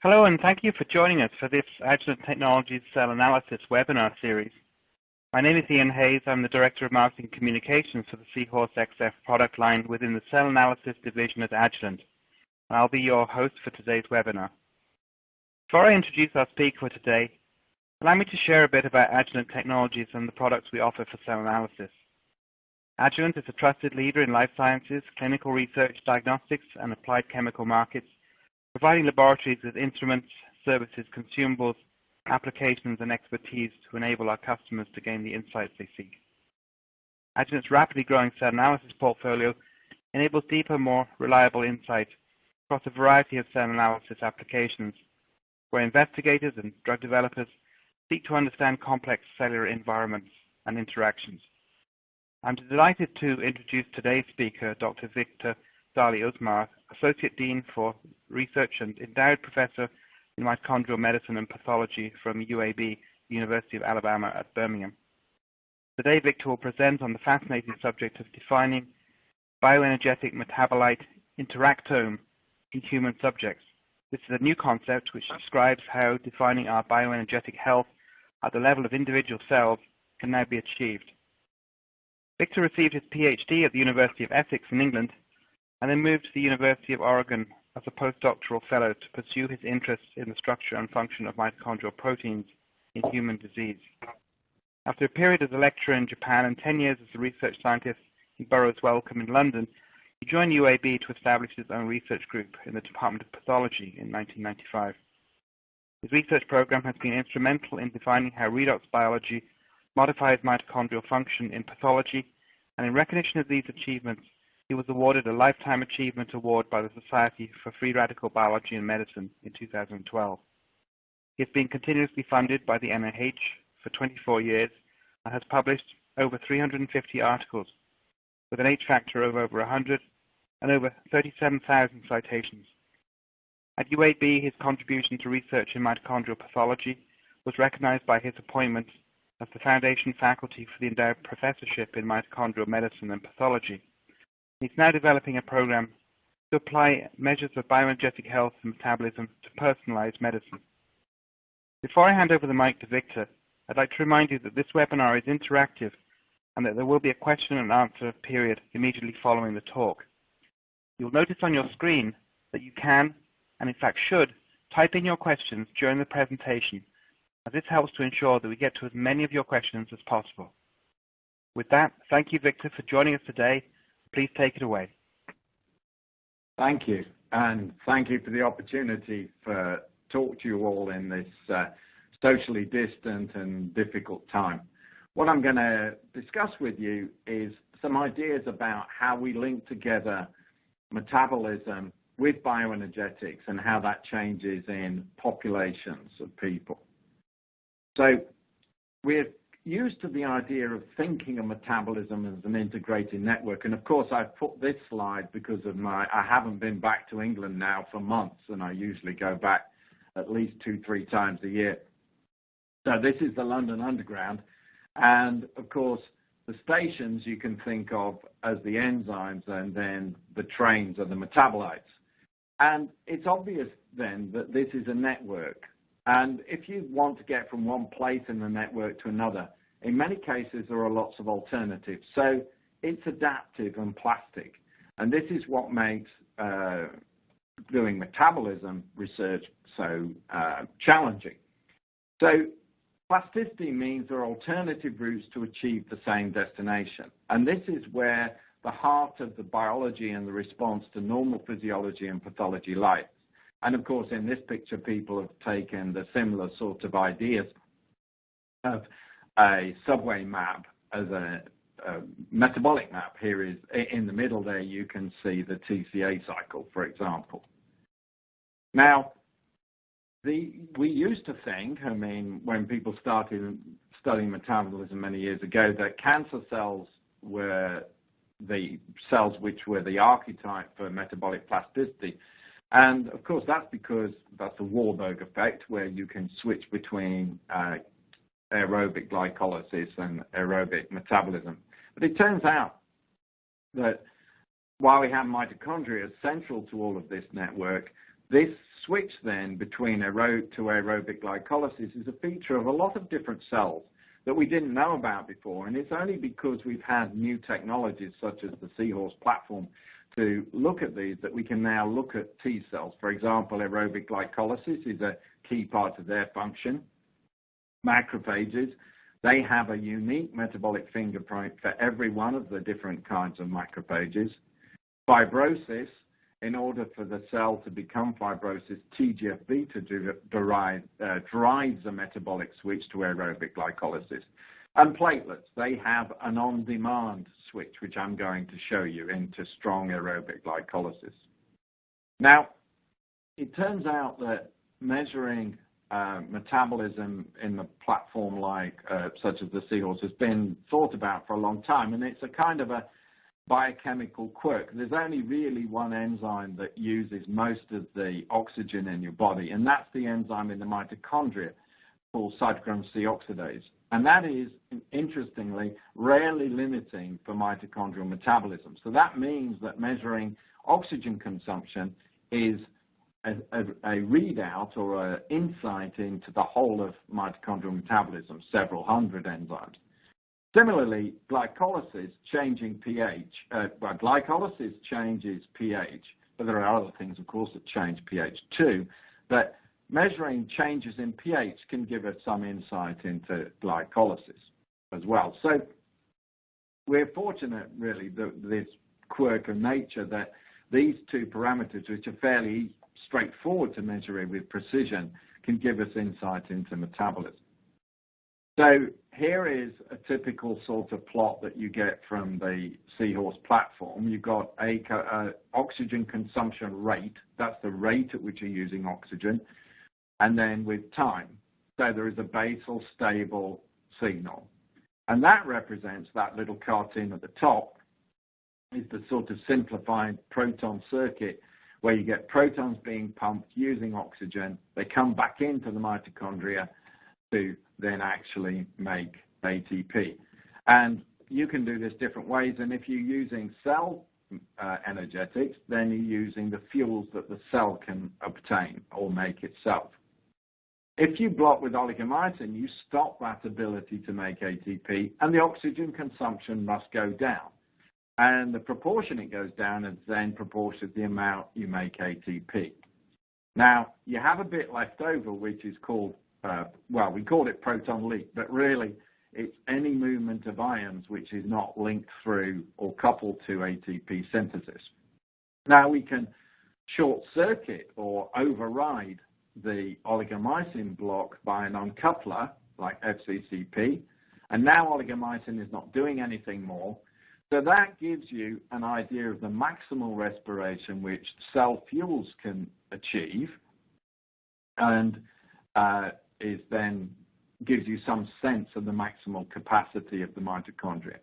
Hello, and thank you for joining us for this Agilent Technologies Cell Analysis webinar series. My name is Ian Hayes. I'm the Director of Marketing Communications for the Seahorse XF product line within the Cell Analysis division at Agilent. I'll be your host for today's webinar. Before I introduce our speaker for today, allow me to share a bit about Agilent Technologies and the products we offer for cell analysis. Agilent is a trusted leader in life sciences, clinical research, diagnostics, and applied chemical markets, providing laboratories with instruments, services, consumables, applications, and expertise to enable our customers to gain the insights they seek. Agilent's rapidly growing cell analysis portfolio enables deeper, more reliable insight across a variety of cell analysis applications, where investigators and drug developers seek to understand complex cellular environments and interactions. I'm delighted to introduce today's speaker, Dr. Victor Darley-Usmar, Associate Dean for Research and Endowed Professor in Mitochondrial Medicine and Pathology from UAB, University of Alabama at Birmingham. Today, Victor will present on the fascinating subject of defining Bioenergetic Metabolite Interactome in human subjects. This is a new concept which describes how defining our bioenergetic health at the level of individual cells can now be achieved. Victor received his Ph.D. at the University of Essex in England and then moved to the University of Oregon as a postdoctoral fellow to pursue his interest in the structure and function of mitochondrial proteins in human disease. After a period as a lecturer in Japan and 10 years as a research scientist in Burroughs Wellcome in London, he joined UAB to establish his own research group in the Department of Pathology in 1995. His research program has been instrumental in defining how redox biology modifies mitochondrial function in pathology, and in recognition of these achievements, he was awarded a Lifetime Achievement Award by the Society for Free Radical Biology and Medicine in 2012. He has been continuously funded by the NIH for 24 years and has published over 350 articles with an H factor of over 100 and over 37,000 citations. At UAB, his contribution to research in mitochondrial pathology was recognized by his appointment as the Foundation Faculty for the Endowed Professorship in Mitochondrial Medicine and Pathology. He's now developing a program to apply measures of bioenergetic health and metabolism to personalized medicine. Before I hand over the mic to Victor, I'd like to remind you that this webinar is interactive and that there will be a question and answer period immediately following the talk. You'll notice on your screen that you can, and in fact should, type in your questions during the presentation, as this helps to ensure that we get to as many of your questions as possible. With that, thank you, Victor, for joining us today. Please take it away. Thank you, and thank you for the opportunity to talk to you all in this socially distant and difficult time. What I'm going to discuss with you is some ideas about how we link together metabolism with bioenergetics and how that changes in populations of people. So we're used to the idea of thinking of metabolism as an integrated network. And of course, I've put this slide because of I haven't been back to England now for months, and I usually go back at least 2-3 times a year. So this is the London Underground. And of course, the stations you can think of as the enzymes, and then the trains are the metabolites. And it's obvious then that this is a network. And if you want to get from one place in the network to another, in many cases there are lots of alternatives. So it's adaptive and plastic. And this is what makes doing metabolism research so challenging. So plasticity means there are alternative routes to achieve the same destination. And this is where the heart of the biology and the response to normal physiology and pathology lies. And of course, in this picture, people have taken the similar sort of ideas of a subway map as a metabolic map. Here is, in the middle there, you can see the TCA cycle, for example. Now, we used to think, when people started studying metabolism many years ago, that cancer cells were the cells which were the archetype for metabolic plasticity. And of course, that's because that's the Warburg effect, where you can switch between aerobic glycolysis and aerobic metabolism. But it turns out that while we have mitochondria central to all of this network, This switch then between aerobic to aerobic glycolysis is a feature of a lot of different cells that we didn't know about before, and it's only because we've had new technologies such as the Seahorse platform to look at these that we can now look at T cells. For example, aerobic glycolysis is a key part of their function. Macrophages, they have a unique metabolic fingerprint for every one of the different kinds of macrophages. Fibrosis, in order for the cell to become fibrosis, TGF-beta drives a metabolic switch to aerobic glycolysis. And platelets, they have an on-demand switch, which I'm going to show you, into strong aerobic glycolysis. Now, it turns out that measuring metabolism in the platform such as the Seahorse has been thought about for a long time, and it's a kind of a biochemical quirk. There's only really one enzyme that uses most of the oxygen in your body, and that's the enzyme in the mitochondria called cytochrome C oxidase. And that is, interestingly, rarely limiting for mitochondrial metabolism. So that means that measuring oxygen consumption is a readout or an insight into the whole of mitochondrial metabolism, several hundred enzymes. Similarly, glycolysis changing pH. Glycolysis changes pH, but there are other things, of course, that change pH too. But measuring changes in pH can give us some insight into glycolysis as well. So we're fortunate, really, this quirk of nature that these two parameters, which are fairly straightforward to measure with precision, can give us insight into metabolism. So here is a typical sort of plot that you get from the Seahorse platform. You've got a oxygen consumption rate. That's the rate at which you're using oxygen. And then with time. So there is a basal stable signal. And that represents that little cartoon at the top is the sort of simplified proton circuit where you get protons being pumped using oxygen. They come back into the mitochondria to then actually make ATP. And you can do this different ways. And if you're using cell energetics, then you're using the fuels that the cell can obtain or make itself. If you block with oligomycin, you stop that ability to make ATP, and the oxygen consumption must go down. And the proportion it goes down is then proportionate to the amount you make ATP. Now, you have a bit left over, which is called, we call it proton leak, but really it's any movement of ions which is not linked through or coupled to ATP synthesis. Now, we can short circuit or override the oligomycin block by an uncoupler like FCCP, and now oligomycin is not doing anything more. So that gives you an idea of the maximal respiration which cell fuels can achieve, and is then gives you some sense of the maximal capacity of the mitochondria.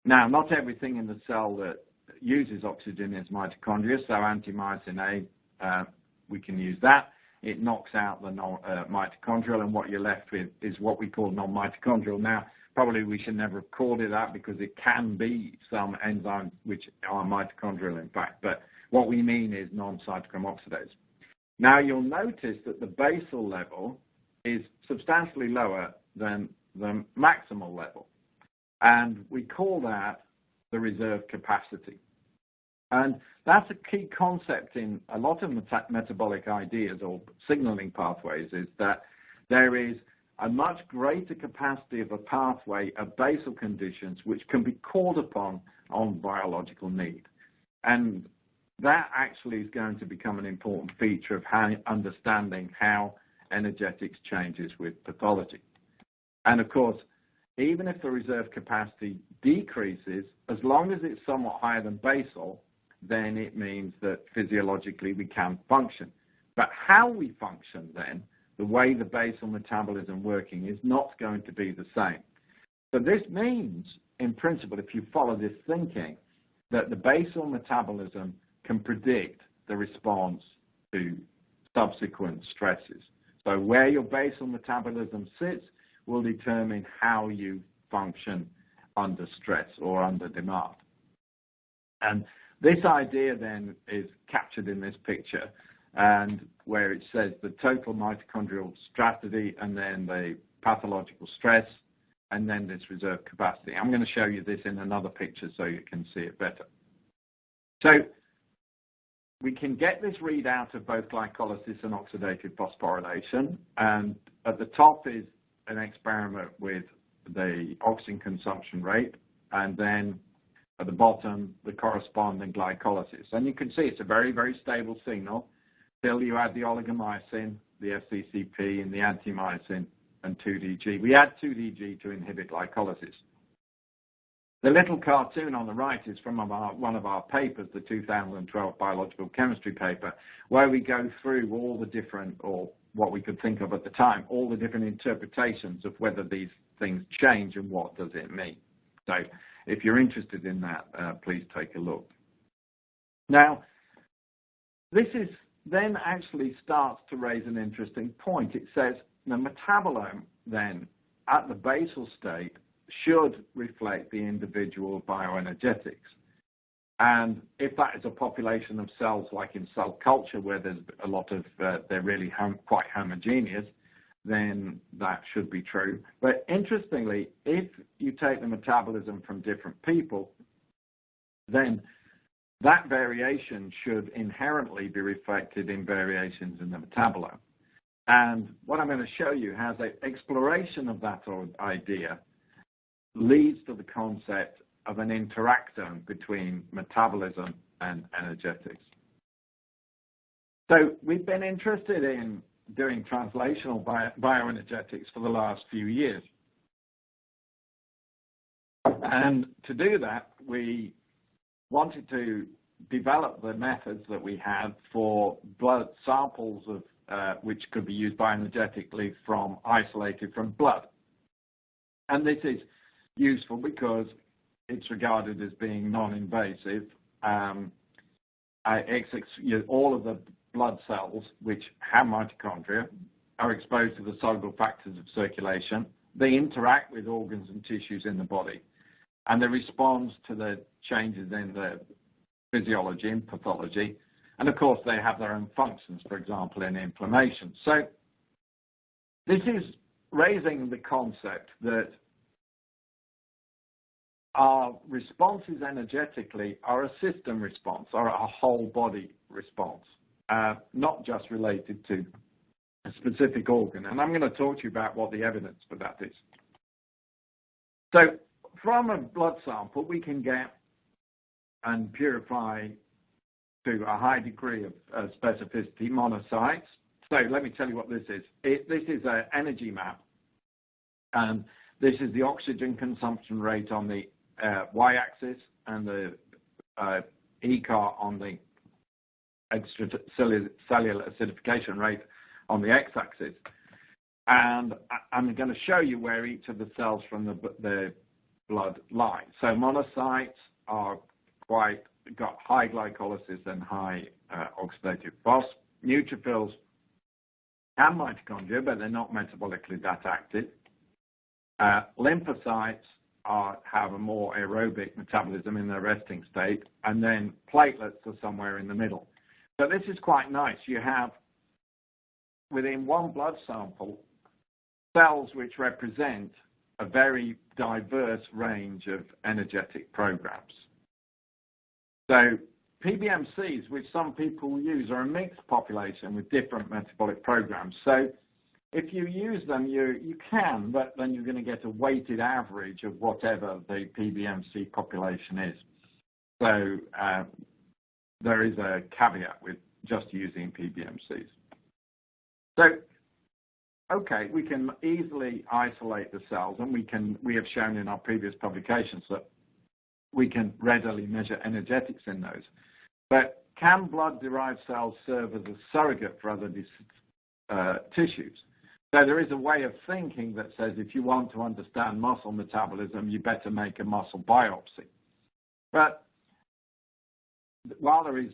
Now, not everything in the cell that uses oxygen is mitochondria, so antimycin A, we can use that. It knocks out the mitochondrial, and what you're left with is what we call non-mitochondrial. Now, probably we should never have called it that because it can be some enzymes which are mitochondrial, in fact, but what we mean is non-cytochrome oxidase. Now, you'll notice that the basal level is substantially lower than the maximal level, and we call that the reserve capacity. And that's a key concept in a lot of metabolic ideas or signaling pathways, is that there is a much greater capacity of a pathway of basal conditions which can be called upon on biological need. And that actually is going to become an important feature of understanding how energetics changes with pathology. And of course, even if the reserve capacity decreases, as long as it's somewhat higher than basal, then it means that physiologically we can function. But how we function then, the way the basal metabolism working, is not going to be the same. So this means, in principle, if you follow this thinking, that the basal metabolism can predict the response to subsequent stresses. So where your basal metabolism sits will determine how you function under stress or under demand. And this idea then is captured in this picture. and where it says the total mitochondrial strategy and then the pathological stress and then this reserve capacity. I'm going to show you this in another picture so you can see it better. So we can get this readout of both glycolysis and oxidative phosphorylation, and at the top is an experiment with the oxygen consumption rate, and then at the bottom the corresponding glycolysis. And you can see it's a very, very stable signal till you add the oligomycin, the FCCP, and the antimycin and 2DG. We add 2DG to inhibit glycolysis. The little cartoon on the right is from one of our papers, the 2012 biological chemistry paper, where we go through all the different, or what we could think of at the time, all the different interpretations of whether these things change and what does it mean. So if you're interested in that, please take a look. Now, this is then actually starts to raise an interesting point. It says the metabolome then at the basal state should reflect the individual bioenergetics. And if that is a population of cells like in cell culture where there's a lot of, they're really quite homogeneous, then that should be true. But interestingly, if you take the metabolism from different people, then that variation should inherently be reflected in variations in the metabolome. And what I'm going to show you has an exploration of that idea leads to the concept of an interactome between metabolism and energetics. So we've been interested in doing translational bioenergetics for the last few years. And to do that, we wanted to develop the methods that we had for blood samples of which could be used bioenergetically isolated from blood. And this is useful because it's regarded as being non-invasive. All of the blood cells which have mitochondria are exposed to the soluble factors of circulation. They interact with organs and tissues in the body, and they respond to the changes in the physiology and pathology. And of course, they have their own functions, for example, in inflammation. So this is raising the concept that our responses energetically are a system response or a whole body response, not just related to a specific organ. And I'm going to talk to you about what the evidence for that is. So from a blood sample, we can get and purify to a high degree of specificity monocytes. So let me tell you what this is. This is an energy map, and this is the oxygen consumption rate on the y-axis and the ECAR on the extracellular acidification rate on the x-axis. And I'm going to show you where each of the cells from the blood lie. So monocytes are got high glycolysis and high oxidative phos. Neutrophils have mitochondria, but they're not metabolically that active. Lymphocytes have a more aerobic metabolism in their resting state, and then platelets are somewhere in the middle. So this is quite nice. You have, within one blood sample, cells which represent a very diverse range of energetic programs. So PBMCs, which some people use, are a mixed population with different metabolic programs. So if you use them, you can, but then you're going to get a weighted average of whatever the PBMC population is. So there is a caveat with just using PBMCs. So, okay, we can easily isolate the cells, and we have shown in our previous publications that we can readily measure energetics in those. But can blood-derived cells serve as a surrogate for other tissues? So there is a way of thinking that says if you want to understand muscle metabolism, you better make a muscle biopsy. But while there is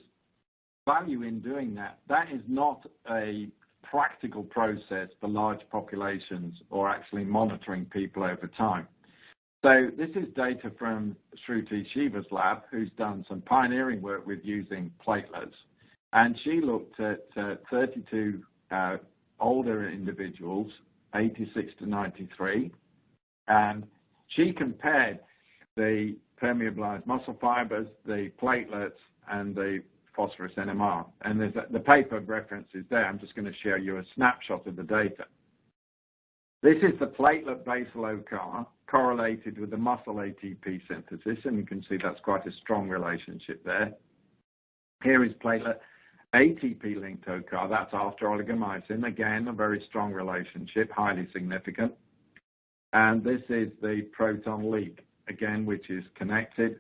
value in doing that, that is not a practical process for large populations or actually monitoring people over time. So this is data from Shruti Shiva's lab, who's done some pioneering work with using platelets. And she looked at 32 older individuals, 86 to 93, and she compared the permeabilized muscle fibers, the platelets, and the phosphorus NMR. And the paper reference is there. I'm just going to show you a snapshot of the data. This is the platelet basal OCAR correlated with the muscle ATP synthesis, and you can see that's quite a strong relationship there. Here is platelet ATP-linked OCAR. That's after oligomycin. Again, a very strong relationship, highly significant. And this is the proton leak, again, which is connected,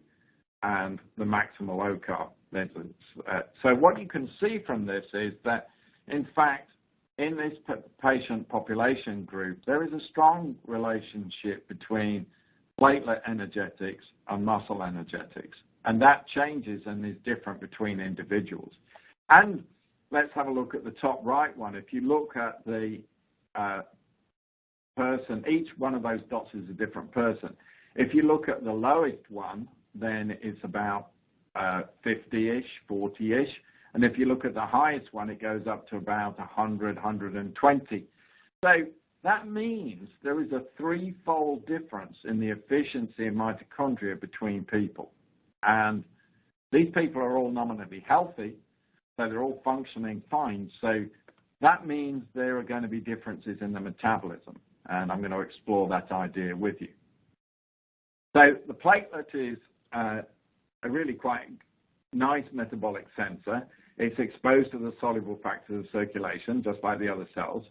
and the maximal OCAR. So what you can see from this is that, in fact, in this patient population group, there is a strong relationship between platelet energetics and muscle energetics. And that changes and is different between individuals. And let's have a look at the top right one. If you look at the person, each one of those dots is a different person. If you look at the lowest one, then it's about 50-ish, 40-ish. And if you look at the highest one, it goes up to about 100, 120. So that means there is a threefold difference in the efficiency of mitochondria between people. And these people are all nominally healthy, so they're all functioning fine. So that means there are going to be differences in the metabolism. And I'm going to explore that idea with you. So the platelet is a really quite nice metabolic sensor. It's exposed to the soluble factors of circulation, just like the other cells.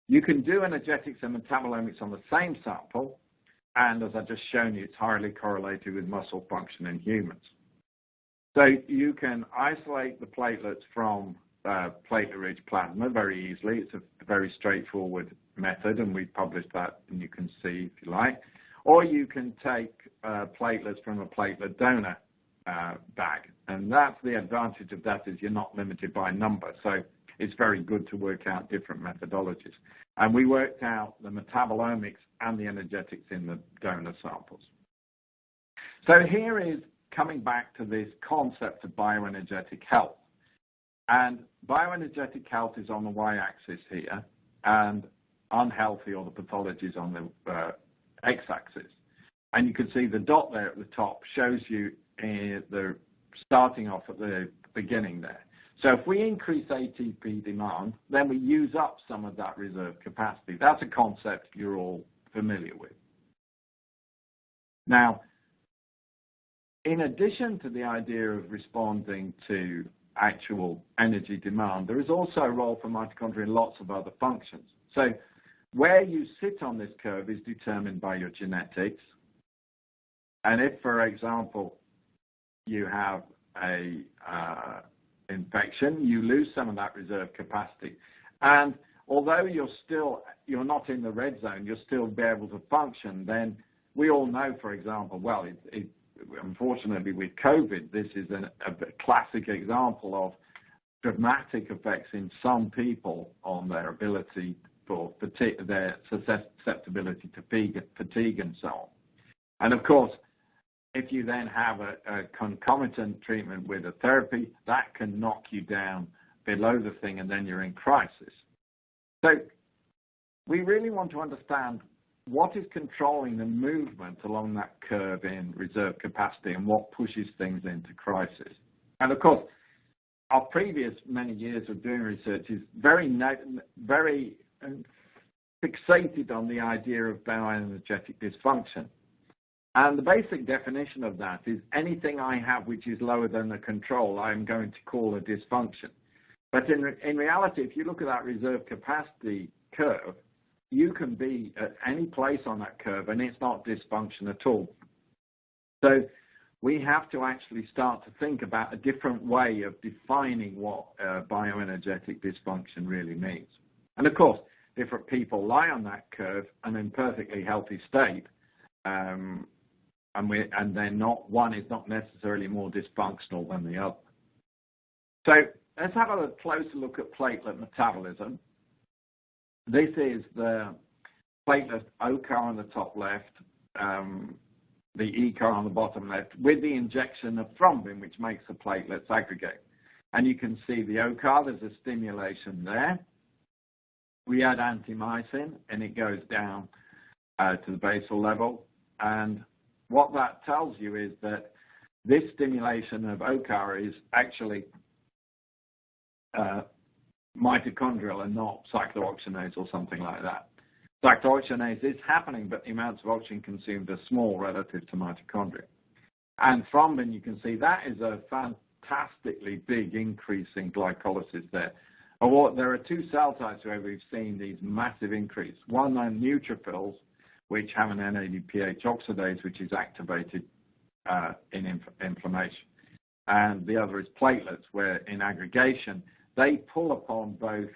You can do energetics and metabolomics on the same sample, and as I've just shown you, it's highly correlated with muscle function in humans. So you can isolate the platelets from platelet-rich plasma very easily. It's a very straightforward method, and we published that, and you can see if you like. Or you can take platelets from a platelet donor bag, and that's the advantage of that, is you're not limited by number. So it's very good to work out different methodologies. And we worked out the metabolomics and the energetics in the donor samples. So here is coming back to this concept of bioenergetic health. And bioenergetic health is on the y-axis here, and unhealthy or the pathology is on the x-axis. And you can see the dot there at the top shows you the starting off at the beginning there. So if we increase ATP demand, then we use up some of that reserve capacity. That's a concept you're all familiar with. Now, in addition to the idea of responding to actual energy demand, there is also a role for mitochondria in lots of other functions. So where you sit on this curve is determined by your genetics. And if, for example, you have a infection, you lose some of that reserve capacity. And although you're not in the red zone, you'll still be able to function. Then we all know, for example, well, unfortunately with COVID, this is a classic example of dramatic effects in some people on their ability for their susceptibility to fatigue and so on. And of course, if you then have a concomitant treatment with a therapy, that can knock you down below the thing, and then you're in crisis. So we really want to understand what is controlling the movement along that curve in reserve capacity and what pushes things into crisis. And of course, our previous many years of doing research is very fixated on the idea of bioenergetic dysfunction. And the basic definition of that is anything I have which is lower than the control, I'm going to call a dysfunction. But in reality, if you look at that reserve capacity curve, you can be at any place on that curve and it's not dysfunction at all. So we have to actually start to think about a different way of defining what bioenergetic dysfunction really means. And of course, different people lie on that curve and in perfectly healthy state, and they're not, one is not necessarily more dysfunctional than the other. So let's have a closer look at platelet metabolism. This is the platelet OCAR on the top left, the ECAR on the bottom left, with the injection of thrombin, which makes the platelets aggregate. And you can see the OCAR, there's a stimulation there. We add antimycin, and it goes down to the basal level. And what that tells you is that this stimulation of OCAR is actually mitochondrial and not cyclooxygenase or something like that. Cyclooxygenase is happening, but the amounts of oxygen consumed are small relative to mitochondria. And thrombin, you can see that is a fantastically big increase in glycolysis there. There are two cell types where we've seen these massive increase. One are neutrophils, which have an NADPH oxidase, which is activated in inflammation. And the other is platelets, where in aggregation, they pull upon both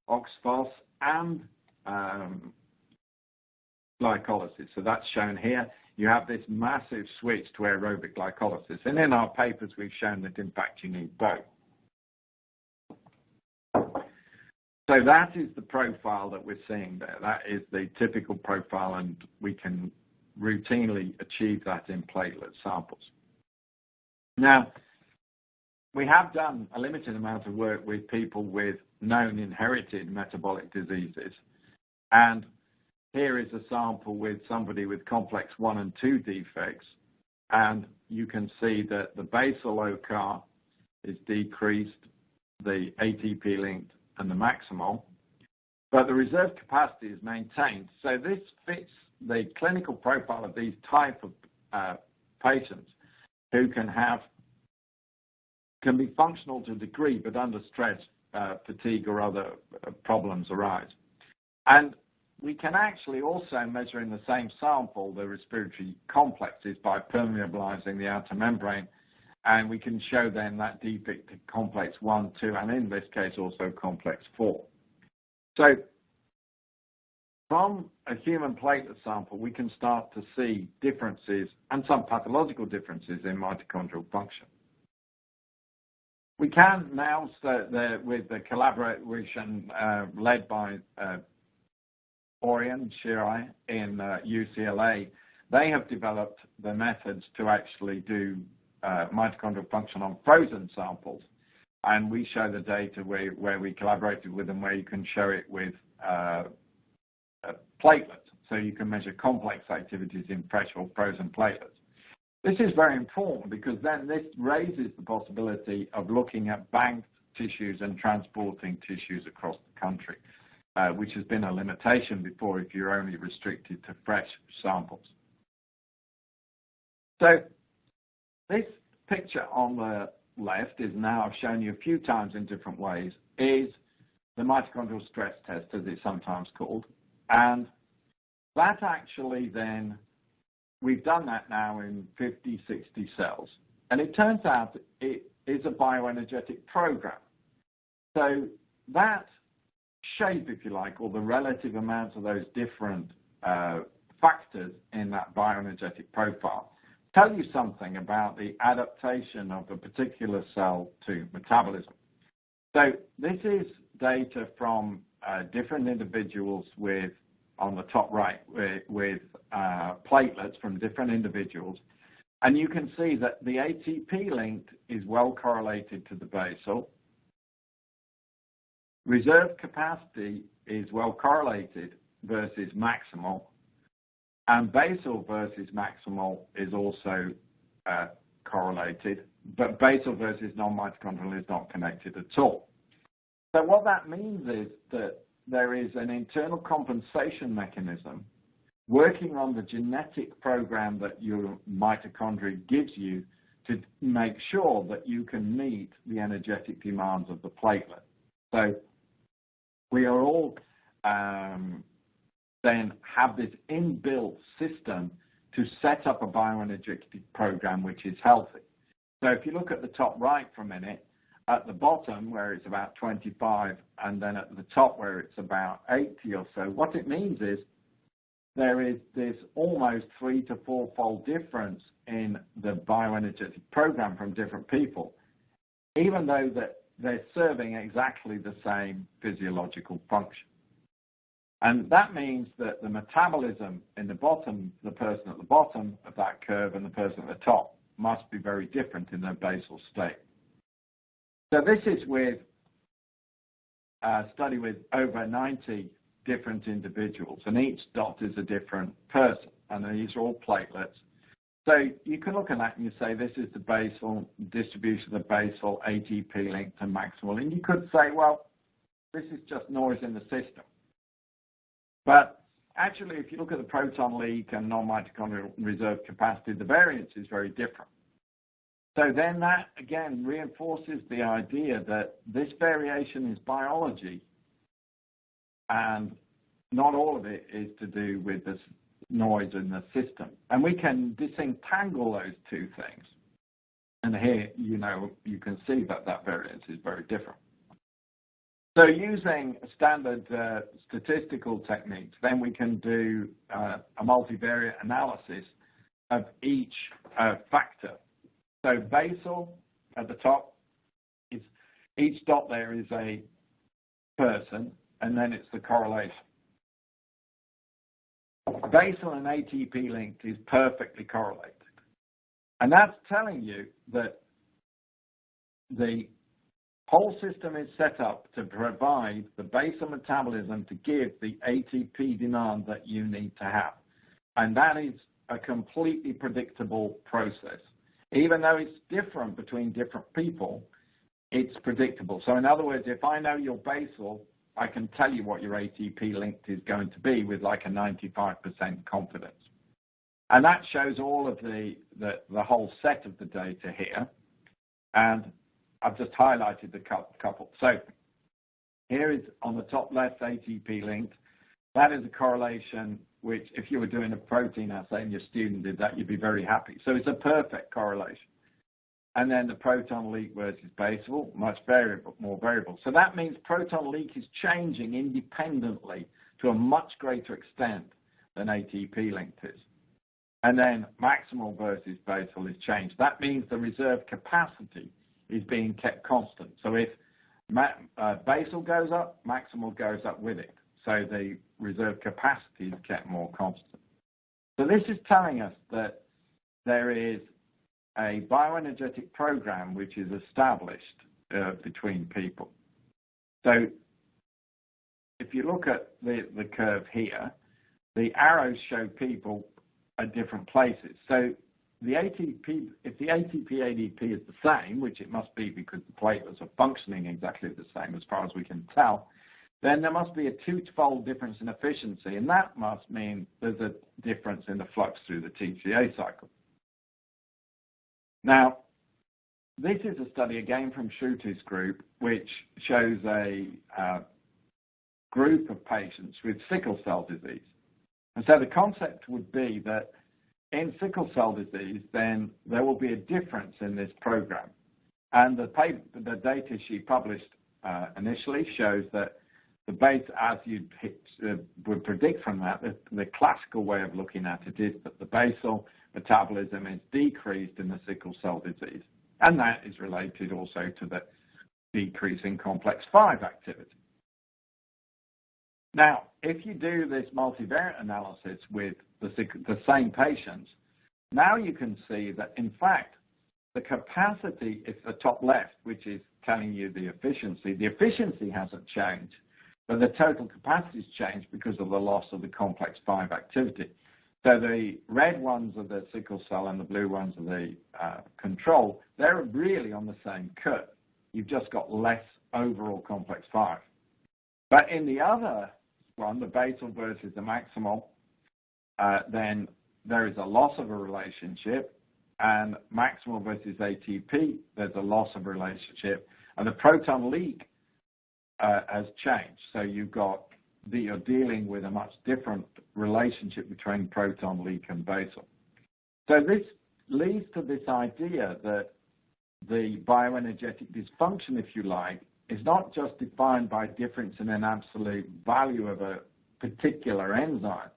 OXPHOS and glycolysis. So that's shown here. You have this massive switch to aerobic glycolysis. And in our papers, we've shown that, in fact, you need both. So that is the profile that we're seeing there. That is the typical profile, and we can routinely achieve that in platelet samples. Now, we have done a limited amount of work with people with known inherited metabolic diseases. And here is a sample with somebody with complex 1 and 2 defects. And you can see that the basal OCAR is decreased, the ATP linked and the maximal, but the reserve capacity is maintained. So this fits the clinical profile of these type of patients who can be functional to a degree, but under stress, fatigue or other problems arise. And we can actually also measure in the same sample the respiratory complexes by permeabilizing the outer membrane, and we can show then that defect to complex 1, 2, and in this case also complex 4. So from a human platelet sample, we can start to see differences and some pathological differences in mitochondrial function. We can now start with the collaboration led by Orion Shirai in UCLA. They have developed the methods to actually do mitochondrial function on frozen samples, and we show the data where we collaborated with them, where you can show it with platelets, so you can measure complex activities in fresh or frozen platelets. This is very important because then this raises the possibility of looking at banked tissues and transporting tissues across the country, which has been a limitation before if you're only restricted to fresh samples. So this picture on the left is now, I've shown you a few times in different ways, is the mitochondrial stress test, as it's sometimes called. And that actually then, we've done that now in 50, 60 cells. And it turns out it is a bioenergetic program. So that shape, if you like, or the relative amounts of those different factors in that bioenergetic profile tell you something about the adaptation of a particular cell to metabolism. So this is data from different individuals with, on the top right, with platelets from different individuals. And you can see that the ATP linked is well correlated to the basal. Reserve capacity is well correlated versus maximal. And basal versus maximal is also correlated, but basal versus non-mitochondrial is not connected at all. So what that means is that there is an internal compensation mechanism working on the genetic program that your mitochondria gives you to make sure that you can meet the energetic demands of the platelet. So we are all then have this inbuilt system to set up a bioenergetic program which is healthy. So if you look at the top right for a minute, at the bottom where it's about 25 and then at the top where it's about 80 or so, what it means is there is this almost 3- to 4-fold difference in the bioenergetic program from different people, even though that they're serving exactly the same physiological function. And that means that the metabolism in the bottom, the person at the bottom of that curve and the person at the top must be very different in their basal state. So this is with a study with over 90 different individuals, and each dot is a different person, and these are all platelets. So you can look at that and you say this is the basal distribution of the basal ATP linked to maximal, and you could say, well, this is just noise in the system. But actually, if you look at the proton leak and non-mitochondrial reserve capacity, the variance is very different. So then that, again, reinforces the idea that this variation is biology, and not all of it is to do with this noise in the system. And we can disentangle those two things. And here, you can see that that variance is very different. So using standard statistical techniques, then we can do a multivariate analysis of each factor. So basal at the top, is each dot there is a person, and then it's the correlation. Basal and ATP linked is perfectly correlated. And that's telling you that the whole system is set up to provide the basal metabolism to give the ATP demand that you need to have. And that is a completely predictable process. Even though it's different between different people, it's predictable. So in other words, if I know your basal, I can tell you what your ATP linked is going to be with like a 95% confidence. And that shows all of the whole set of the data here. And I've just highlighted the couple. So here is on the top left ATP linked. That is a correlation which, if you were doing a protein assay and your student did that, you'd be very happy. So it's a perfect correlation. And then the proton leak versus basal, much more variable. So that means proton leak is changing independently to a much greater extent than ATP linked is. And then maximal versus basal is changed. That means the reserve capacity is being kept constant. So if basal goes up, maximal goes up with it. So the reserve capacity is kept more constant. So this is telling us that there is a bioenergetic program which is established between people. So if you look at the curve here, the arrows show people at different places. So the ATP, if the ATP ADP is the same, which it must be because the platelets are functioning exactly the same as far as we can tell, then there must be a twofold difference in efficiency, and that must mean there's a difference in the flux through the TCA cycle. Now, this is a study again from Shruti's group, which shows a group of patients with sickle cell disease. And so the concept would be that in sickle cell disease, then there will be a difference in this program. And the data she published initially shows that the base, as you would predict from that, the classical way of looking at it is that the basal metabolism is decreased in the sickle cell disease. And that is related also to the decrease in complex 5 activity. Now, if you do this multivariate analysis with the same patients, now you can see that, in fact, the capacity is the top left, which is telling you the efficiency hasn't changed, but the total capacity has changed because of the loss of the complex 5 activity. So the red ones are the sickle cell and the blue ones are the control. They're really on the same curve. You've just got less overall complex 5. But in the other one, the basal versus the maximal, then there is a loss of a relationship, and maximal versus ATP, there's a loss of a relationship, and the proton leak has changed. So you're dealing with a much different relationship between proton leak and basal. So this leads to this idea that the bioenergetic dysfunction, if you like, is not just defined by difference in an absolute value of a particular enzyme,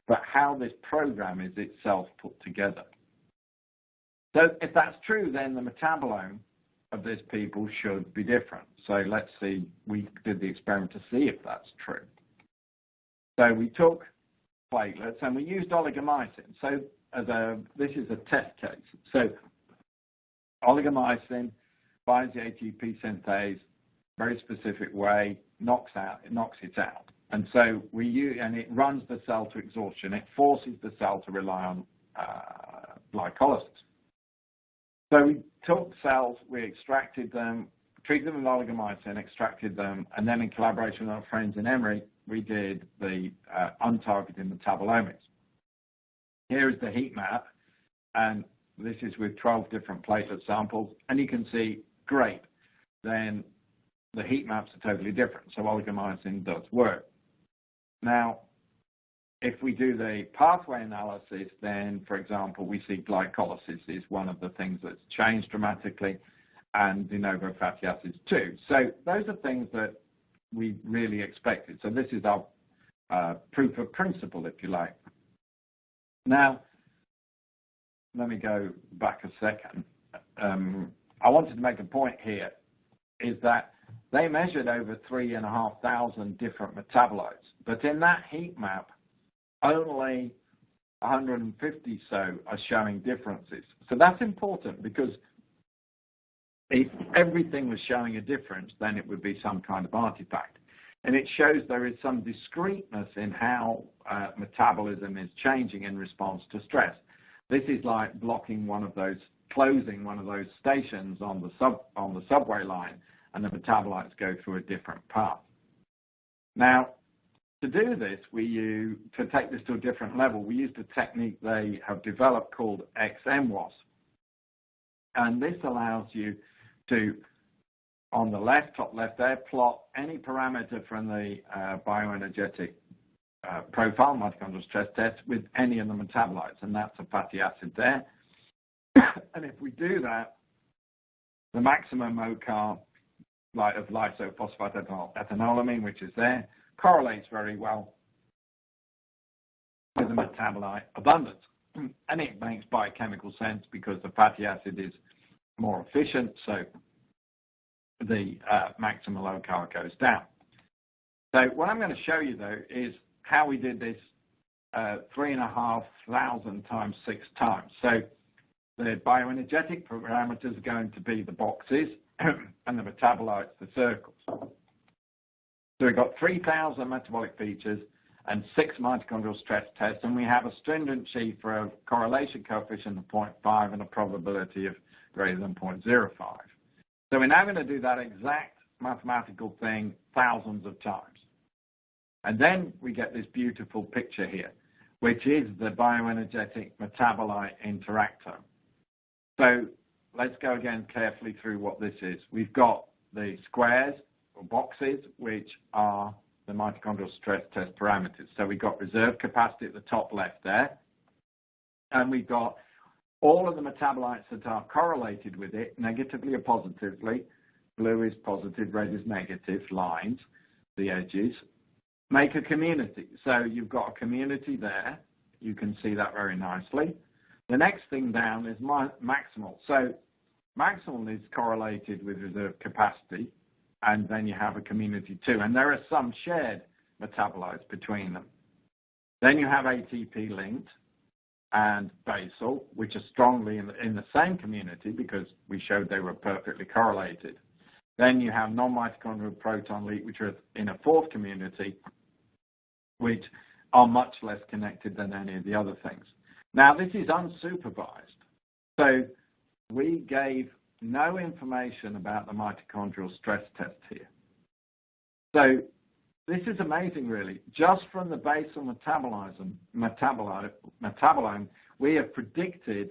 but how this program is itself put together. So if that's true, then the metabolome of these people should be different. So let's see, we did the experiment to see if that's true. So we took platelets and we used oligomycin. So this is a test case. So oligomycin binds the ATP synthase, very specific way, knocks it out. And so and it runs the cell to exhaustion. It forces the cell to rely on glycolysis. So we took cells, we extracted them, treated them with oligomycin, extracted them, and then in collaboration with our friends in Emory, we did the untargeted metabolomics. Here is the heat map, and this is with 12 different platelet samples, and you can see, great, then the heat maps are totally different, so oligomycin does work. Now, if we do the pathway analysis, then, for example, we see glycolysis is one of the things that's changed dramatically, and de novo fatty acids too. So those are things that we really expected. So this is our proof of principle, if you like. Now, let me go back a second. I wanted to make a point here, is that they measured over 3,500 different metabolites, but in that heat map, only 150 so are showing differences. So that's important, because if everything was showing a difference, then it would be some kind of artifact. And it shows there is some discreteness in how metabolism is changing in response to stress. This is like closing one of those stations on the subway line, and the metabolites go through a different path. Now, to do this, to take this to a different level, we used a technique they have developed called XMWAS. And this allows you to, on the top left there, plot any parameter from the bioenergetic profile, mitochondrial stress test, with any of the metabolites, and that's a fatty acid there. And if we do that, the maximum OCAR of lysophosphate ethanolamine, which is there, correlates very well with the metabolite abundance. And it makes biochemical sense because the fatty acid is more efficient, so the maximal OCAR goes down. So what I'm going to show you, though, is how we did this 3,500 times 6 times. So the bioenergetic parameters are going to be the boxes, and the metabolites, the circles. So we've got 3,000 metabolic features and 6 mitochondrial stress tests, and we have a stringency for a correlation coefficient of 0.5 and a probability of greater than 0.05. So we're now going to do that exact mathematical thing thousands of times. And then we get this beautiful picture here, which is the Bioenergetic Metabolite Interactome. So let's go again carefully through what this is. We've got the squares or boxes, which are the mitochondrial stress test parameters. So we've got reserve capacity at the top left there, and we've got all of the metabolites that are correlated with it, negatively or positively. Blue is positive, red is negative, lines, the edges, make a community. So you've got a community there. You can see that very nicely. The next thing down is maximal. So maximal is correlated with reserve capacity, and then you have a community too. And there are some shared metabolites between them. Then you have ATP linked and basal, which are strongly in the same community because we showed they were perfectly correlated. Then you have non-mitochondrial proton leak, which are in a fourth community, which are much less connected than any of the other things. Now, this is unsupervised. So we gave no information about the mitochondrial stress test here. So this is amazing, really. Just from the basal metabolome, we have predicted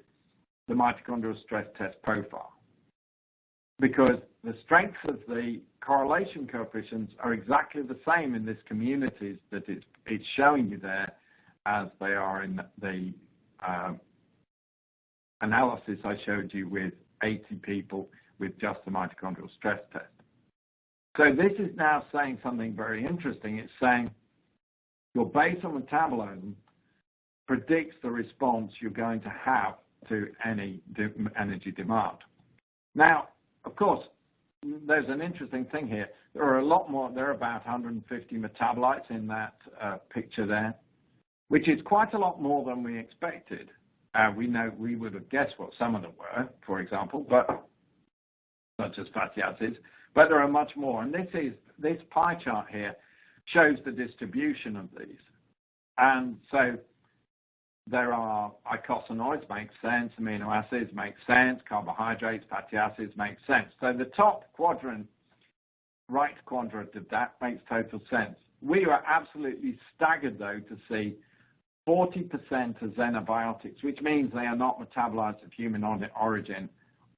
the mitochondrial stress test profile, because the strengths of the correlation coefficients are exactly the same in this communities that it's showing you there as they are in the analysis I showed you with 80 people with just the mitochondrial stress test. So this is now saying something very interesting. It's saying your basal metabolism predicts the response you're going to have to any energy demand. Now, of course, there's an interesting thing here. There are a lot more. There are about 150 metabolites in that picture there, which is quite a lot more than we expected. We would have guessed what some of them were, for example, but such as fatty acids, but there are much more. And this pie chart here shows the distribution of these. And so there are eicosanoids, makes sense, amino acids, makes sense, carbohydrates, fatty acids, makes sense. So the top quadrant, right quadrant of that makes total sense. We were absolutely staggered, though, to see 40% are xenobiotics, which means they are not metabolites of human origin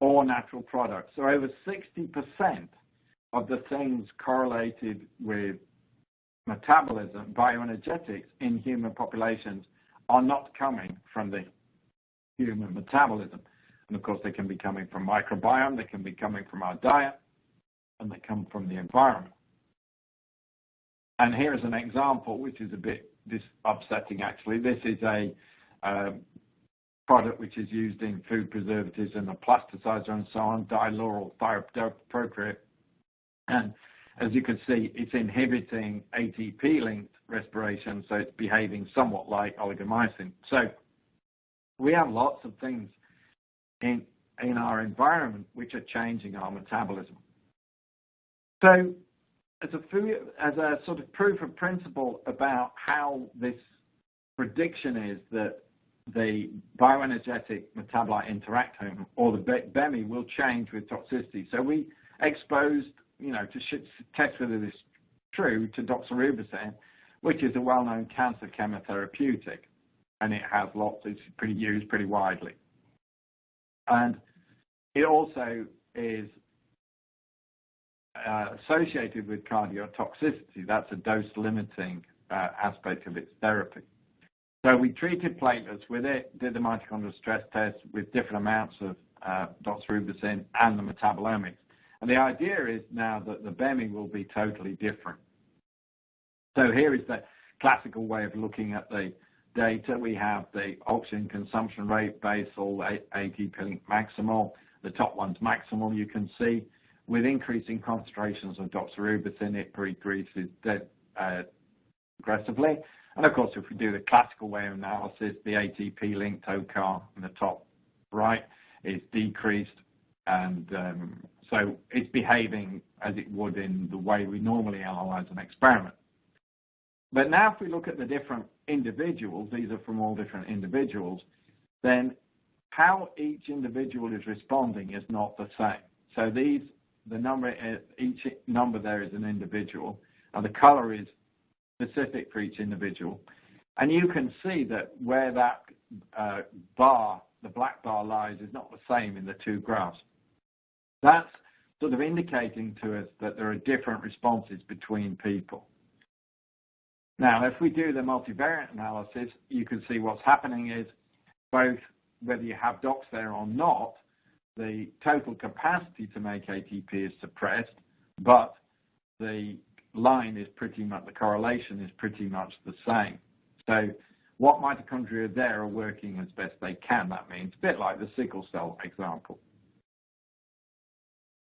or natural products. So over 60% of the things correlated with metabolism, bioenergetics in human populations are not coming from the human metabolism. And of course, they can be coming from microbiome, they can be coming from our diet, and they come from the environment. And here's an example, which is a bit upsetting, actually. This is a product which is used in food preservatives and a plasticizer and so on, diluryl thiopropyl. And as you can see, it's inhibiting ATP-linked respiration, so it's behaving somewhat like oligomycin. So we have lots of things in our environment which are changing our metabolism. So as a sort of proof of principle about how this prediction is that the Bioenergetic Metabolite Interactome, or the BEMI, will change with toxicity. So we exposed, to test whether this is true, to doxorubicin, which is a well-known cancer chemotherapeutic, and it has it's used pretty widely. And it also is associated with cardiotoxicity. That's a dose-limiting aspect of its therapy. So we treated platelets with it, did the mitochondrial stress test with different amounts of doxorubicin and the metabolomics. And the idea is now that the BEMI will be totally different. So here is the classical way of looking at the data. We have the oxygen consumption rate, basal, ATP maximal. The top one's maximal, you can see. With increasing concentrations of doxorubicin, it decreases aggressively. And of course, if we do the classical way of analysis, the ATP-linked OCAR in the top right is decreased, and so it's behaving as it would in the way we normally analyze an experiment. But now if we look at the different individuals, these are from all different individuals, then how each individual is responding is not the same. So each number there is an individual, and the color is specific for each individual. And you can see that where that bar, the black bar, lies is not the same in the two graphs. That's sort of indicating to us that there are different responses between people. Now, if we do the multivariate analysis, you can see what's happening is both whether you have DOX there or not, the total capacity to make ATP is suppressed, but the line is pretty much, the correlation is pretty much the same. So what mitochondria there are working as best they can, that means, a bit like the sickle cell example.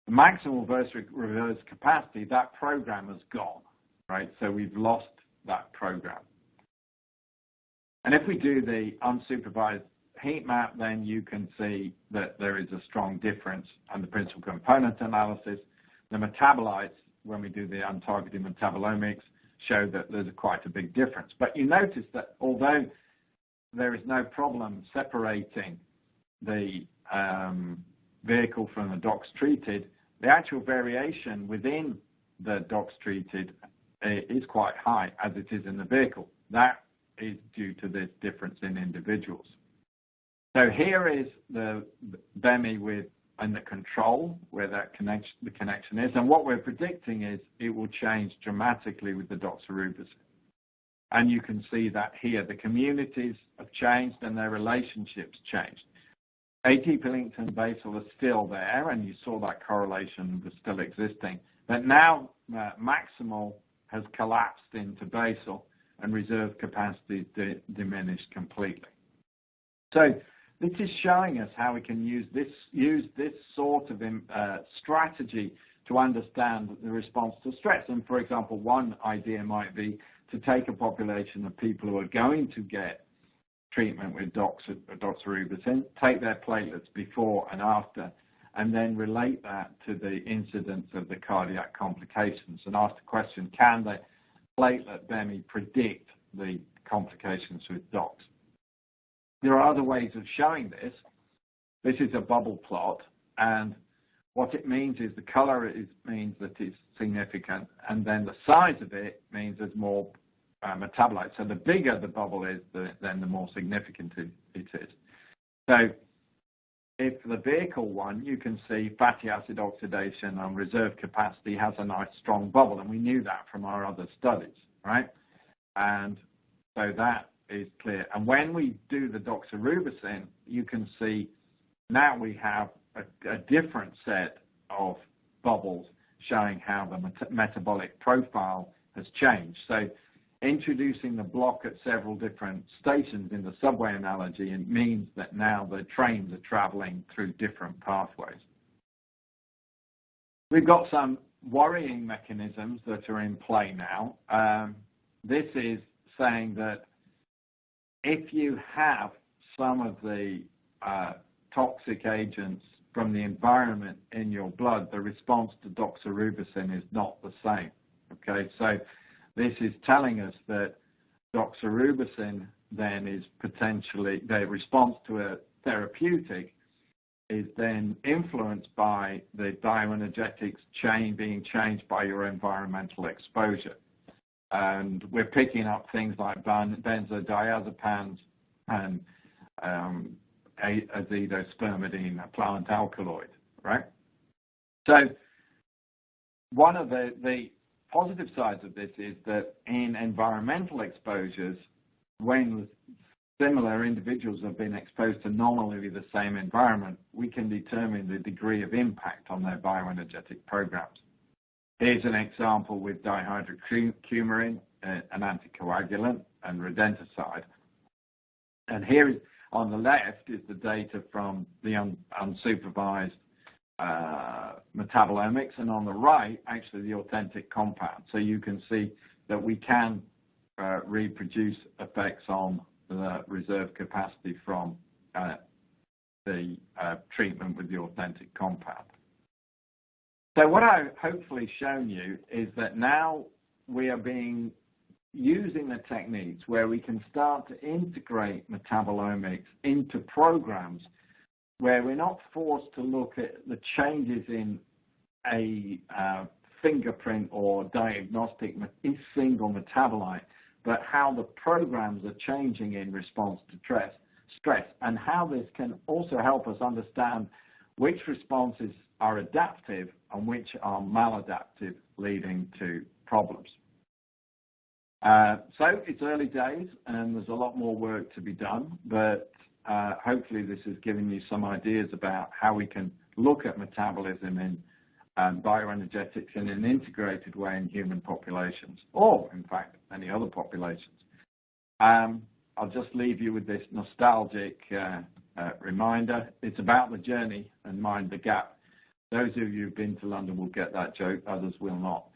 The maximal versus reverse capacity, that program has gone, right? So we've lost that program. And if we do the unsupervised heat map, then you can see that there is a strong difference. And the principal component analysis, the metabolites, when we do the untargeted metabolomics, show that there's quite a big difference. But you notice that although there is no problem separating the vehicle from the DOX treated, the actual variation within the DOX treated is quite high, as it is in the vehicle. That is due to this difference in individuals. So here is the BEMI and the control, where the connection is. And what we're predicting is it will change dramatically with the doxorubicin. And you can see that here. The communities have changed and their relationships changed. ATP-linked and basal are still there, and you saw that correlation was still existing. But now maximal has collapsed into basal, and reserve capacity diminished completely. So this is showing us how we can use this sort of strategy to understand the response to stress. And for example, one idea might be to take a population of people who are going to get treatment with doxorubicin, take their platelets before and after, and then relate that to the incidence of the cardiac complications and ask the question, can the platelet BEMI predict the complications with DOX? There are other ways of showing this. This is a bubble plot, and what it means is the color means that it's significant, and then the size of it means there's more metabolites. So the bigger the bubble is, then the more significant it is. So if the vehicle one, you can see fatty acid oxidation and reserve capacity has a nice strong bubble, and we knew that from our other studies, right? And so that is clear. And when we do the doxorubicin, you can see now we have a different set of bubbles showing how the metabolic profile has changed. So introducing the block at several different stations in the subway analogy, it means that now the trains are traveling through different pathways. We've got some worrying mechanisms that are in play now. This is saying that if you have some of the toxic agents from the environment in your blood, the response to doxorubicin is not the same. Okay, so this is telling us that doxorubicin then is potentially, the response to a therapeutic is then influenced by the bioenergetics chain being changed by your environmental exposure. And we're picking up things like benzodiazepines and azidospermidine, a plant alkaloid, right? So one of the positive sides of this is that in environmental exposures, when similar individuals have been exposed to nominally the same environment, we can determine the degree of impact on their bioenergetic programs. Here's an example with dihydrocoumarin, an anticoagulant, and rodenticide. And here is, on the left is the data from the unsupervised metabolomics, and on the right, actually the authentic compound. So you can see that we can reproduce effects on the reserve capacity from the treatment with the authentic compound. So what I've hopefully shown you is that now we are using the techniques where we can start to integrate metabolomics into programs where we're not forced to look at the changes in a fingerprint or diagnostic single metabolite, but how the programs are changing in response to stress, and how this can also help us understand which responses are adaptive and which are maladaptive, leading to problems. So it's early days and there's a lot more work to be done, but hopefully this has given you some ideas about how we can look at metabolism in bioenergetics in an integrated way in human populations, or in fact any other populations. I'll just leave you with this nostalgic reminder. It's about the journey and mind the gap. Those of you who've been to London will get that joke, others will not.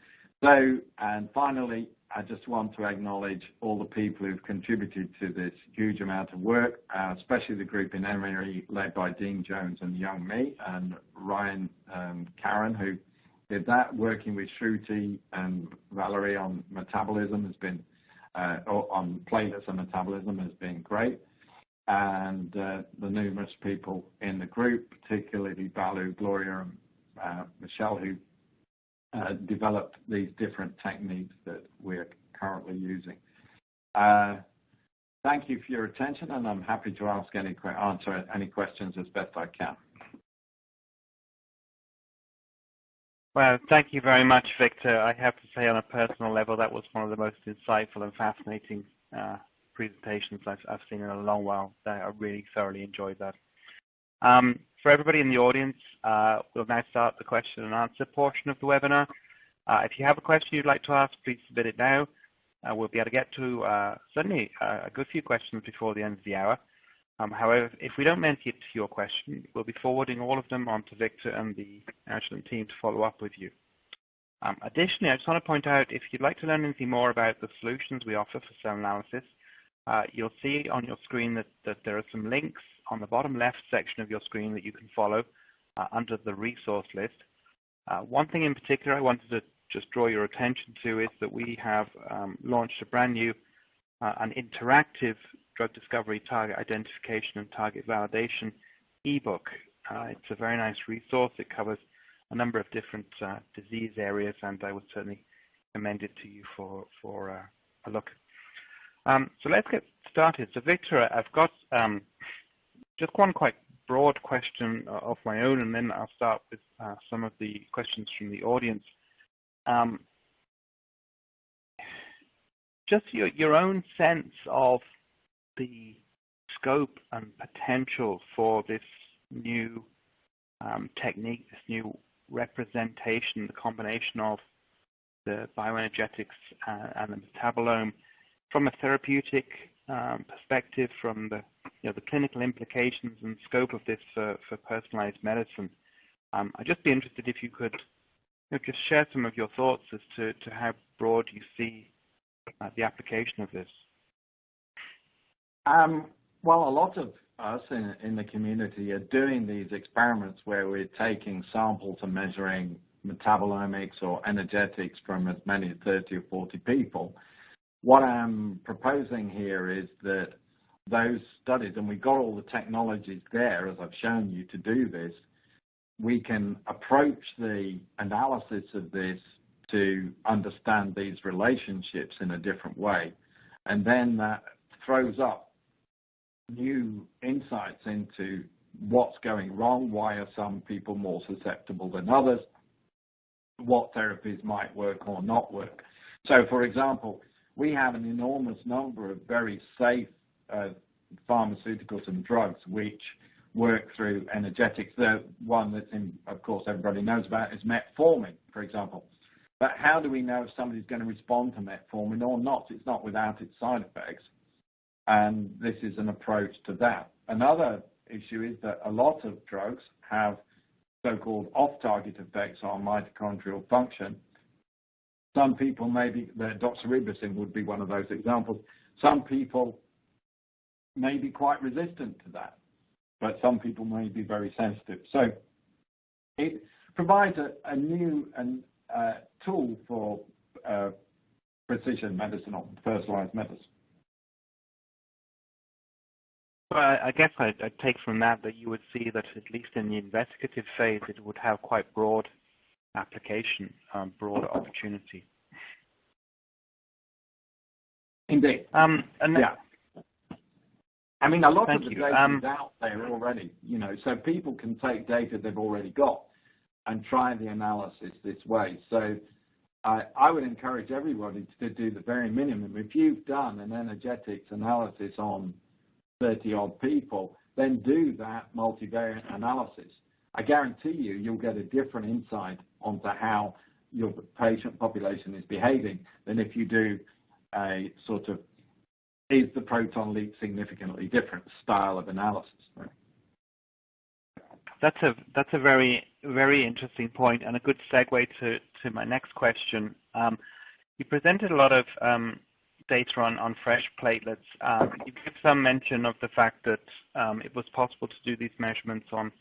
So, and finally, I just want to acknowledge all the people who've contributed to this huge amount of work, especially the group in Emory led by Dean Jones and young me, and Ryan and Karen who did that. Working with Shruti and Valerie on metabolism has been, on platelets and metabolism has been great. And the numerous people in the group, particularly Balu, Gloria, and Michelle, who developed these different techniques that we're currently using. Thank you for your attention, and I'm happy to answer any questions as best I can. Well, thank you very much, Victor. I have to say, on a personal level, that was one of the most insightful and fascinating presentations I've seen in a long while. I really thoroughly enjoyed that. For everybody in the audience, we'll now start the question and answer portion of the webinar. If you have a question you'd like to ask, please submit it now. We'll be able to get to certainly a good few questions before the end of the hour. However, if we don't mention your question, we'll be forwarding all of them on to Victor and the Agilent team to follow up with you. Additionally, I just want to point out, if you'd like to learn anything more about the solutions we offer for cell analysis, you'll see on your screen that there are some links on the bottom left section of your screen that you can follow. under the resource list. One thing in particular I wanted to just draw your attention to is that we have launched a brand new an interactive drug discovery, target identification, and target validation ebook. It's a very nice resource. It covers a number of different disease areas, and I would certainly commend it to you for a look. So let's get started. So Victor, I've got just one quite broad question of my own, and then I'll start with some of the questions from the audience. Just your own sense of the scope and potential for this new technique, this new representation, the combination of the bioenergetics and the metabolome from a therapeutic perspective, from the clinical implications and scope of this for personalized medicine. I'd just be interested if you could just share some of your thoughts as to how broad you see the application of this. Well, a lot of us in the community are doing these experiments where we're taking samples and measuring metabolomics or energetics from as many as 30 or 40 people. What I'm proposing here is that those studies, and we've got all the technologies there, as I've shown you, to do this, we can approach the analysis of this to understand these relationships in a different way. And then that throws up new insights into what's going wrong, why are some people more susceptible than others, what therapies might work or not work. So, for example, we have an enormous number of very safe pharmaceuticals and drugs which work through energetics. The one that's of course, everybody knows about is metformin, for example. But how do we know if somebody's going to respond to metformin or not? It's not without its side effects. And this is an approach to that. Another issue is that a lot of drugs have so-called off-target effects on mitochondrial function. Some people doxorubicin would be one of those examples. Some people may be quite resistant to that, but some people may be very sensitive. So it provides a new tool for precision medicine or personalized medicine. Well, I guess I'd take from that you would see that at least in the investigative phase, it would have quite broad application, broad opportunity. Indeed. Yeah. I mean, a lot of the data is out there already, so people can take data they've already got and try the analysis this way. So I would encourage everybody to do the very minimum. If you've done an energetics analysis on 30-odd people, then do that multivariate analysis. I guarantee you'll get a different insight onto how your patient population is behaving than if you do a sort of, is the proton leak significantly different style of analysis. That's a very, very interesting point and a good segue to my next question. You presented a lot of data on fresh platelets. You give some mention of the fact that it was possible to do these measurements on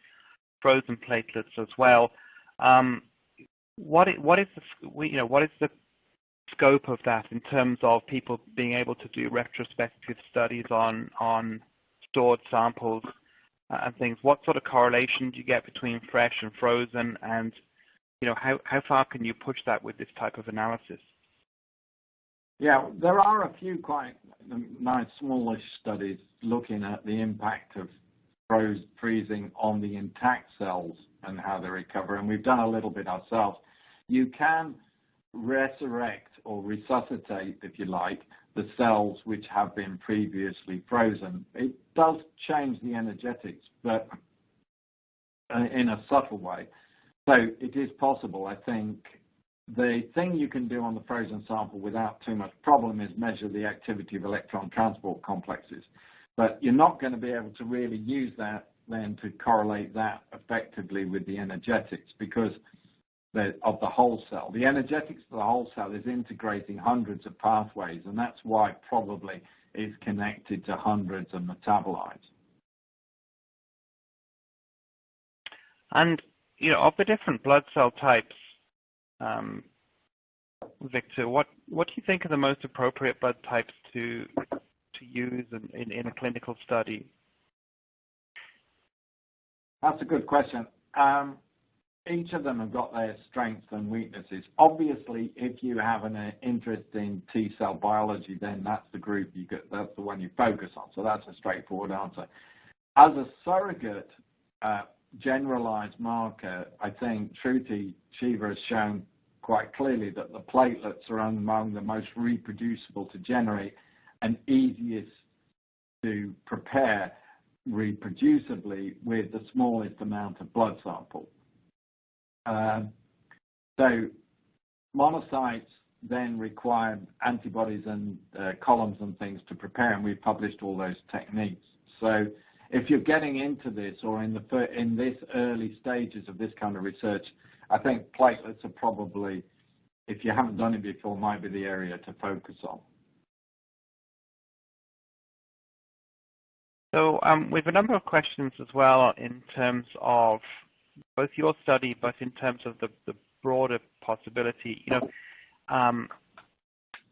frozen platelets as well. What is the scope of that in terms of people being able to do retrospective studies on stored samples and things? What sort of correlation do you get between fresh and frozen, and how far can you push that with this type of analysis? Yeah, there are a few quite nice smallish studies looking at the impact of freezing on the intact cells and how they recover, and we've done a little bit ourselves. You can resurrect or resuscitate, if you like, the cells which have been previously frozen. It does change the energetics, but in a subtle way. So it is possible. I think the thing you can do on the frozen sample without too much problem is measure the activity of electron transport complexes. But you're not going to be able to really use that then to correlate that effectively with the energetics because of the whole cell. The energetics of the whole cell is integrating hundreds of pathways, and that's why probably it's connected to hundreds of metabolites. And, of the different blood cell types, Victor, what do you think are the most appropriate blood types to use in a clinical study? That's a good question. Each of them have got their strengths and weaknesses. Obviously, if you have an interest in T-cell biology, then that's the group that's the one you focus on. So that's a straightforward answer. As a surrogate generalized marker, I think Shruti Shiva has shown quite clearly that the platelets are among the most reproducible to generate and easiest to prepare reproducibly with the smallest amount of blood sample. So monocytes then require antibodies and columns and things to prepare, and we've published all those techniques. So if you're getting into this or in this early stages of this kind of research, I think platelets are probably, if you haven't done it before, might be the area to focus on. So we have a number of questions as well in terms of both your study, but in terms of the broader possibility,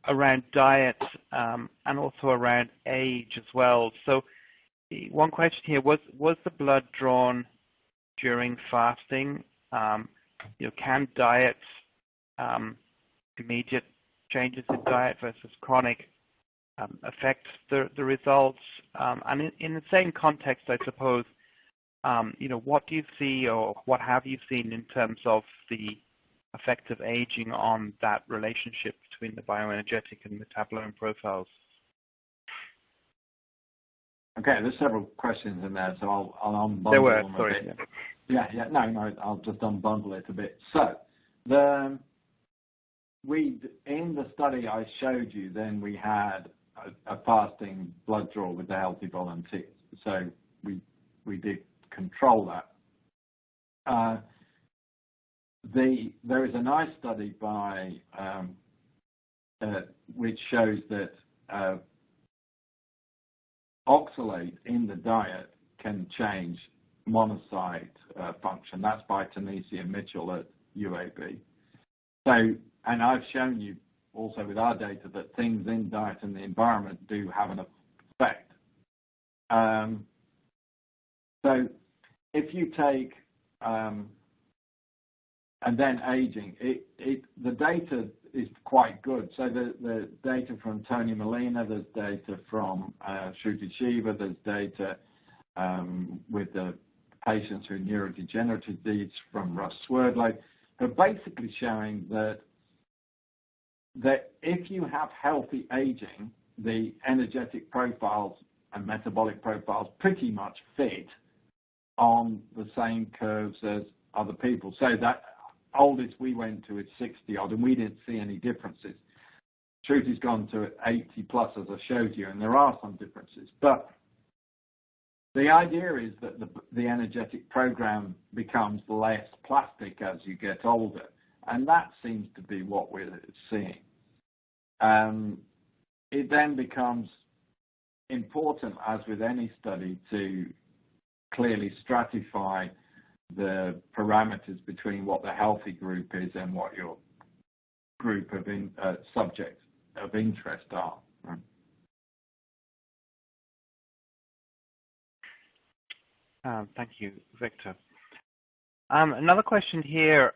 around diet and also around age as well. So one question here, was the blood drawn during fasting? Can diet, immediate changes in diet versus chronic, affect the results? And in the same context, I suppose, what do you see or what have you seen in terms of the effect of aging on that relationship between the bioenergetic and metabolome profiles? Okay, there's several questions in there, so I'll unbundle there were, them a sorry, bit. No, I'll just unbundle it a bit. So, in the study I showed you, then we had a fasting blood draw with the healthy volunteers. So we did control that. There is a nice study by which shows that oxalate in the diet can change monocyte function. That's by Tanisi and Mitchell at UAB. So, and I've shown you also with our data that things in diet and the environment do have an effect. So if you take, and then aging, the data is quite good. So the data from Tony Molina, there's data from Shruti Shiva, there's data with the patients with neurodegenerative disease from Russ Swerdlow. They're basically showing that if you have healthy aging, the energetic profiles and metabolic profiles pretty much fit on the same curves as other people. So that oldest we went to is 60 odd, and we didn't see any differences. Shruti's gone to 80 plus, as I showed you, and there are some differences. But the idea is that the energetic program becomes less plastic as you get older, and that seems to be what we're seeing. It then becomes important, as with any study, to clearly stratify the parameters between what the healthy group is and what your group of subjects of interest are. Thank you, Victor. Another question here.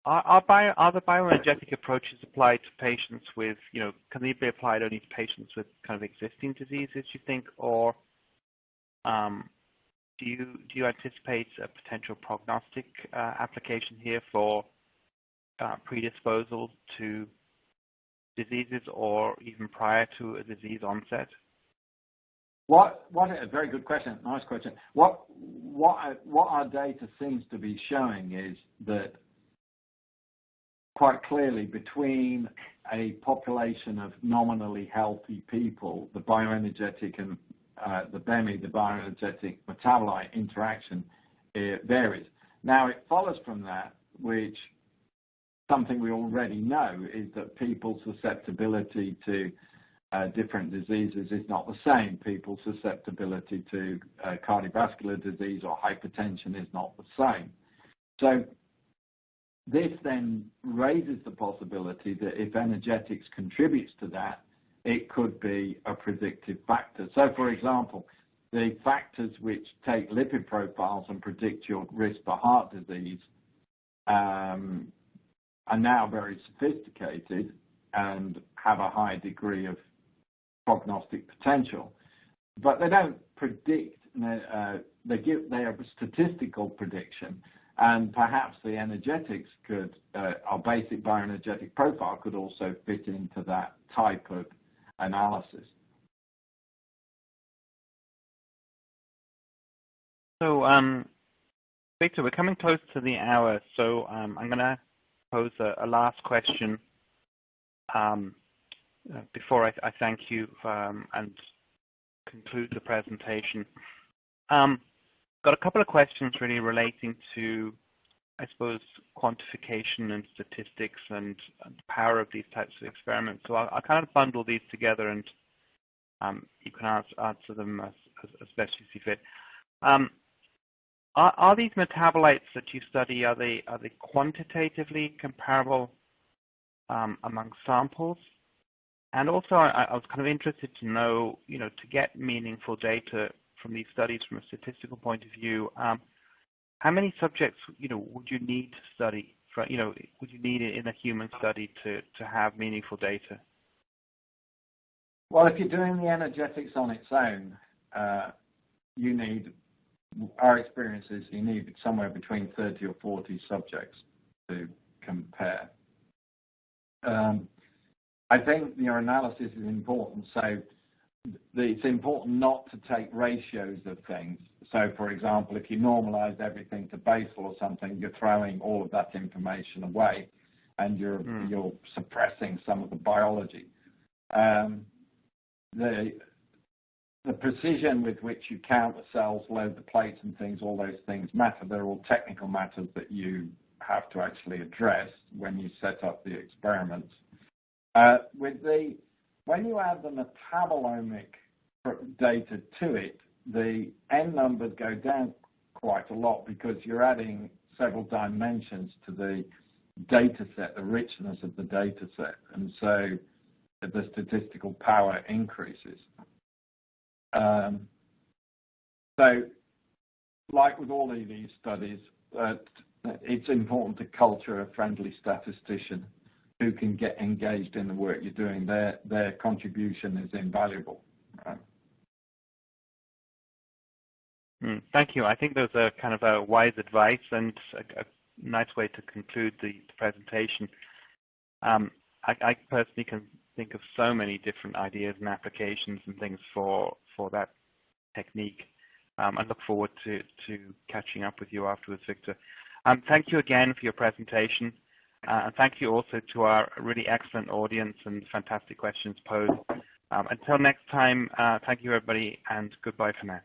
Are the bioenergetic approaches applied to patients with, can they be applied only to patients with kind of existing diseases, you think, or do you anticipate a potential prognostic application here for predisposal to diseases or even prior to a disease onset? What a very good question. Nice question. What our data seems to be showing is that quite clearly between a population of nominally healthy people, the bioenergetic and the BEMI, the bioenergetic metabolite interaction, varies. Now it follows from that, which something we already know is that people's susceptibility to different diseases is not the same. People's susceptibility to cardiovascular disease or hypertension is not the same. So this then raises the possibility that if energetics contributes to that, it could be a predictive factor. So, for example, the factors which take lipid profiles and predict your risk for heart disease are now very sophisticated and have a high degree of prognostic potential, but they don't predict. They are a statistical prediction, and perhaps the energetics could, our basic bioenergetic profile could also fit into that type of analysis. So, Victor, we're coming close to the hour, so I'm going to pose a last question before I thank you and conclude the presentation. Got a couple of questions really relating to, I suppose, quantification and statistics and the power of these types of experiments. So I'll kind of bundle these together, and you can answer them as best you see fit. Are these metabolites that you study, are they quantitatively comparable among samples? And also, I was kind of interested to know, to get meaningful data from these studies from a statistical point of view, how many subjects, would you need to study? Would you need it in a human study to have meaningful data? Well, if you're doing the energetics on its own, you need, our experience is you need somewhere between 30 or 40 subjects to compare. I think your analysis is important, so it's important not to take ratios of things. So, for example, if you normalize everything to basal or something, you're throwing all of that information away, and you're suppressing some of the biology. The precision with which you count the cells, load the plates and things, all those things matter. They're all technical matters that you have to actually address when you set up the experiments. When you add the metabolomic data to it, the N numbers go down quite a lot because you're adding several dimensions to the data set, the richness of the data set, and so the statistical power increases. So, like with all of these studies, it's important to culture a friendly statistician who can get engaged in the work you're doing. Their contribution is invaluable. Thank you. I think those are kind of a wise advice and a nice way to conclude the presentation. I personally can think of so many different ideas and applications and things for that technique. I look forward to catching up with you afterwards, Victor. Thank you again for your presentation. And thank you also to our really excellent audience and fantastic questions posed. Until next time, thank you, everybody, and goodbye for now.